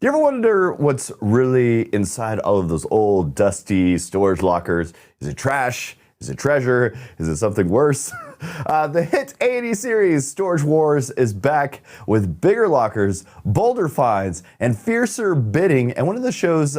Do you ever wonder what's really inside all of those old, dusty storage lockers? Is it trash? Is it treasure? Is it something worse? The hit 80 series Storage Wars is back with bigger lockers, bolder finds, and fiercer bidding. And one of the show's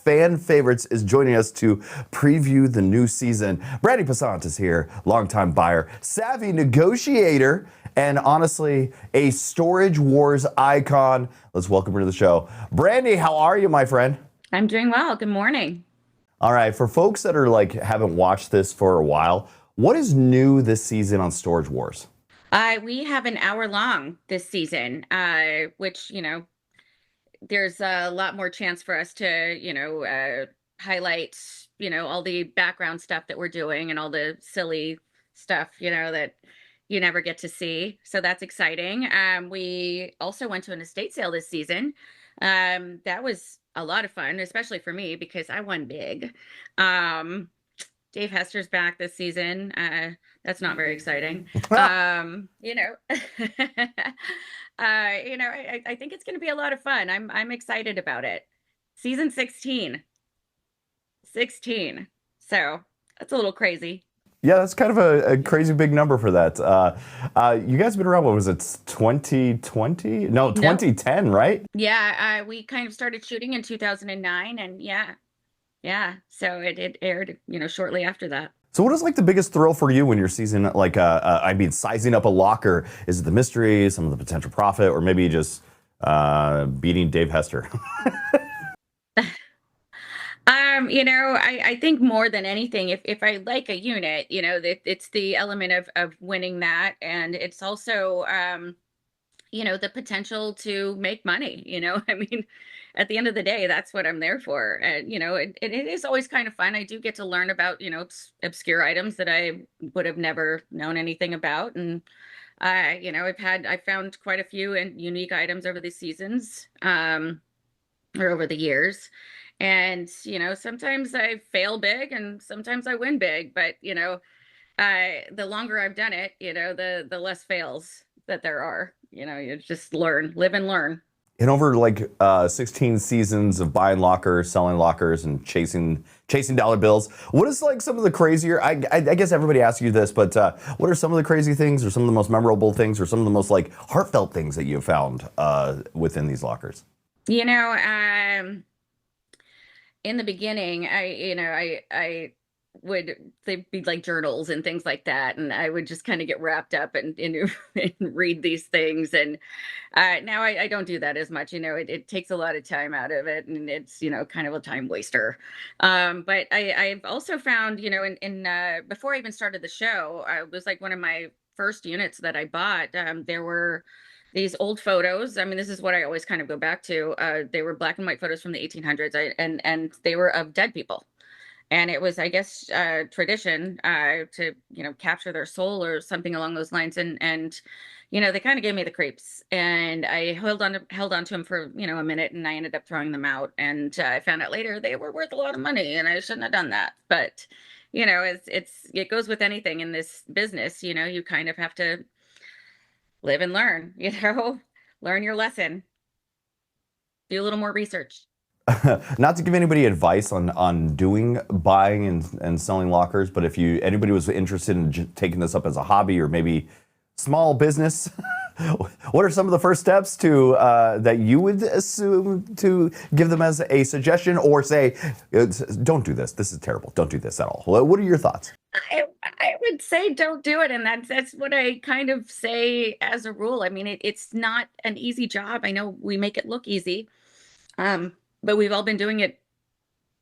fan favorites is joining us to preview the new season. Brandi Passante is here, longtime buyer, savvy negotiator, and honestly, a Storage Wars icon. Let's welcome her to the show. Brandi, how are you, my friend? I'm doing well. Good morning. All right, for folks that are haven't watched this for a while, what is new this season on Storage Wars? We have an hour long this season, which, there's a lot more chance for us to, highlight, all the background stuff that we're doing and all the silly stuff, that you never get to see. So that's exciting. We also went to an estate sale this season. That was a lot of fun, especially for me because I won big. Um, Dave Hester's back this season. That's not very exciting. I think it's going to be a lot of fun. I'm excited about it. Season 16. 16. So that's a little crazy. Yeah, that's kind of a crazy big number for that. You guys have been around, what was it, 2020? No, Nope. 2010, right? Yeah, we kind of started shooting in 2009, and yeah. So it aired, shortly after that. So what is the biggest thrill for you when you're season, sizing up a locker? Is it the mystery, some of the potential profit, or maybe just beating Dave Hester? I think more than anything, if I like a unit, it's the element of winning that, and it's also the potential to make money. I mean, at the end of the day, that's what I'm there for. And it is always kind of fun. I do get to learn about obscure items that I would have never known anything about, and I found quite a few and unique items over the seasons, or over the years. And sometimes I fail big and sometimes I win big, but the longer I've done it, the less fails that there are. You just learn, live and learn. In over 16 seasons of buying lockers, selling lockers, and chasing dollar bills, what is some of the crazier? I guess everybody asks you this, but what are some of the crazy things, or some of the most memorable things, or some of the most heartfelt things that you have found within these lockers? You know, in the beginning, I would they'd be like journals and things like that, and I would just kind of get wrapped up and and read these things. And now I don't do that as much. It takes a lot of time out of it, and it's kind of a time waster. But I've also found in before I even started the show, it was like one of my first units that I bought. There were these old photos. I mean, this is what I always kind of go back to. They were black and white photos from the 1800s, and they were of dead people. And it was, I guess, tradition to capture their soul or something along those lines. And they kind of gave me the creeps. And I held on to them for a minute, and I ended up throwing them out. And I found out later they were worth a lot of money, and I shouldn't have done that. But it goes with anything in this business. You kind of have to live and learn, learn your lesson, do a little more research. Not to give anybody advice on doing buying and selling lockers, but if anybody was interested in taking this up as a hobby or maybe small business, what are some of the first steps to that you would assume to give them as a suggestion, or say, don't do this. This is terrible. Don't do this at all. What are your thoughts? I would say don't do it, and that's what I kind of say as a rule. I mean, it's not an easy job. I know we make it look easy, but we've all been doing it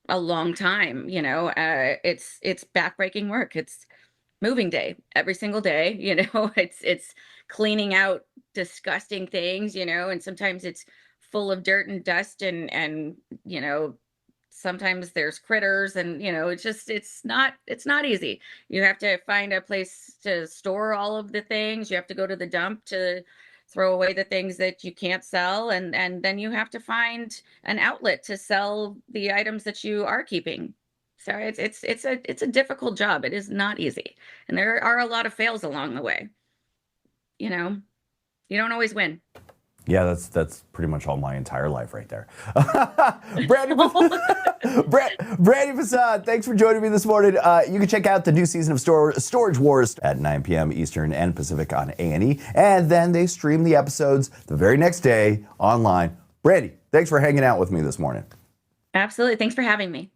a long time. It's backbreaking work. It's moving day every single day. It's cleaning out disgusting things. And sometimes it's full of dirt and dust, and sometimes there's critters, and it's not easy. You have to find a place to store all of the things. You have to go to the dump to throw away the things that you can't sell, and then you have to find an outlet to sell the items that you are keeping. So it's a difficult job. It is not easy, and there are a lot of fails along the way. You don't always win. Yeah, that's pretty much all my entire life right there. Brandi, Brandi Passante, thanks for joining me this morning. You can check out the new season of Storage Wars at 9 p.m. Eastern and Pacific on A&E, and then they stream the episodes the very next day online. Brandi, thanks for hanging out with me this morning. Absolutely. Thanks for having me.